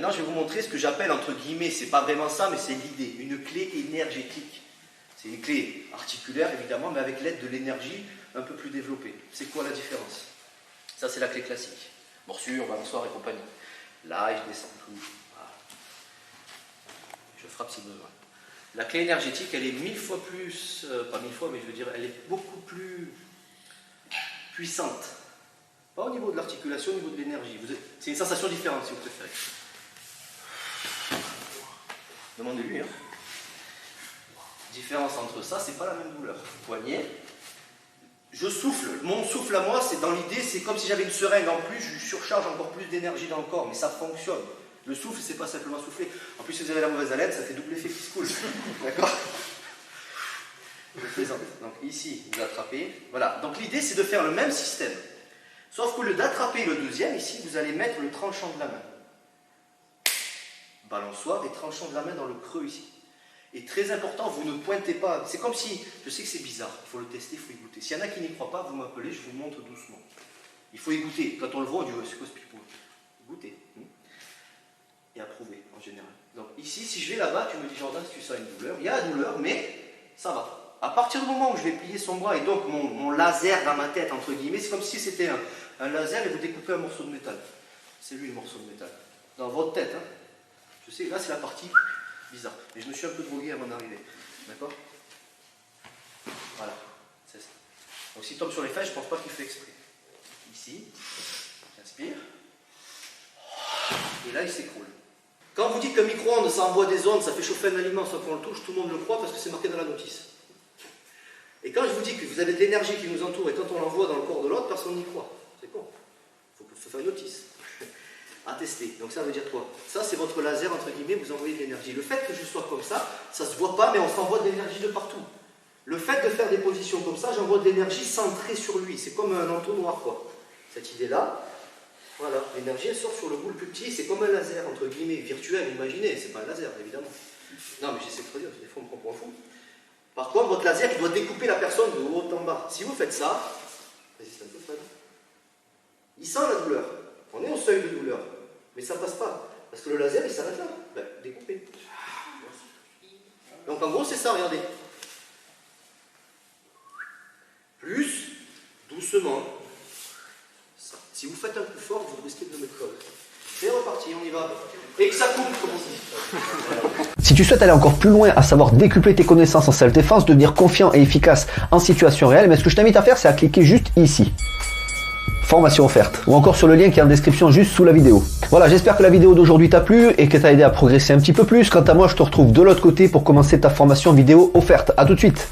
Maintenant, je vais vous montrer ce que j'appelle, entre guillemets, c'est pas vraiment ça, mais c'est l'idée, une clé énergétique. C'est une clé articulaire, évidemment, mais avec l'aide de l'énergie un peu plus développée. C'est quoi la différence? Ça, c'est la clé classique. Morsure, balançoire et compagnie. Là, et je descends tout. Voilà. Je frappe si besoin. La clé énergétique, elle est 1000 fois plus, pas 1000 fois, mais je veux dire, elle est beaucoup plus puissante. Pas au niveau de l'articulation, au niveau de l'énergie. C'est une sensation différente, si vous préférez. Demandez-lui. Hein. Différence entre ça, c'est pas la même douleur. Poignet. Je souffle. Mon souffle à moi, c'est dans l'idée, c'est comme si j'avais une seringue en plus, je surcharge encore plus d'énergie dans le corps, mais ça fonctionne. Le souffle, c'est pas simplement souffler. En plus, si vous avez la mauvaise haleine, ça fait double effet qui se coule. D'accord? Je plaisante. Donc ici, vous attrapez. Voilà. Donc l'idée, c'est de faire le même système. Sauf qu'au lieu d'attraper le deuxième, ici, vous allez mettre le tranchant de la main. Balançoire et tranchant de la main dans le creux ici. Et très important, vous ne pointez pas. C'est comme si, je sais que c'est bizarre, il faut le tester, il faut y goûter. S'il y en a qui n'y croient pas, vous m'appelez, je vous montre doucement. Il faut y goûter. Quand on le voit, on dit, c'est quoi ce pipeau? Goûter. Et approuver, en général. Donc ici, si je vais là-bas, tu me dis, Jordan, si tu sens une douleur, il y a la douleur, mais ça va. À partir du moment où je vais plier son bras, et donc mon laser dans ma tête, entre guillemets, c'est comme si c'était un laser et vous découpez un morceau de métal. C'est lui le morceau de métal. Dans votre tête, hein. Je sais, là c'est la partie bizarre. Mais je me suis un peu drogué avant d'arriver. D'accord? Voilà, c'est ça. Donc s'il tombe sur les fesses, je ne pense pas qu'il fait exprès. Ici, j'inspire. Et là, il s'écroule. Quand vous dites qu'un micro-ondes, ça envoie des ondes, ça fait chauffer un aliment sans qu'on le touche, tout le monde le croit parce que c'est marqué dans la notice. Et quand je vous dis que vous avez de l'énergie qui nous entoure et quand on l'envoie dans le corps de l'autre, personne n'y croit. C'est con. Il faut faire une notice. À tester. Donc ça veut dire quoi? Ça, c'est votre laser, entre guillemets, vous envoyez de l'énergie. Le fait que je sois comme ça ne se voit pas, mais on s'envoie de l'énergie de partout. Le fait de faire des positions comme ça, j'envoie de l'énergie centrée sur lui. C'est comme un entonnoir, quoi. Cette idée-là, voilà, l'énergie, elle sort sur le bout le plus petit, c'est comme un laser, entre guillemets, virtuel, imaginez, c'est pas un laser, évidemment. Non, mais j'essaie de traduire, des fois on me prend pour un fou. Par contre, votre laser, il doit découper la personne de haut en bas. Si vous faites ça, résiste un peu, Fred. Il sent la douleur. On est au seuil de douleur. Mais ça passe pas. Parce que le laser, il s'arrête là. Ben, découpé. Donc en gros, c'est ça, regardez. Plus, doucement. Ça. Si vous faites un coup fort, vous risquez de le mettre colle. C'est reparti, on y va. Et que ça coupe, comme on dit. Si tu souhaites aller encore plus loin, à savoir décupler tes connaissances en self-défense, devenir confiant et efficace en situation réelle, mais ce que je t'invite à faire, c'est à cliquer juste ici. Formation offerte, ou encore sur le lien qui est en description juste sous la vidéo. Voilà, j'espère que la vidéo d'aujourd'hui t'a plu et que t'a aidé à progresser un petit peu plus. Quant à moi, je te retrouve de l'autre côté pour commencer ta formation vidéo offerte. À tout de suite.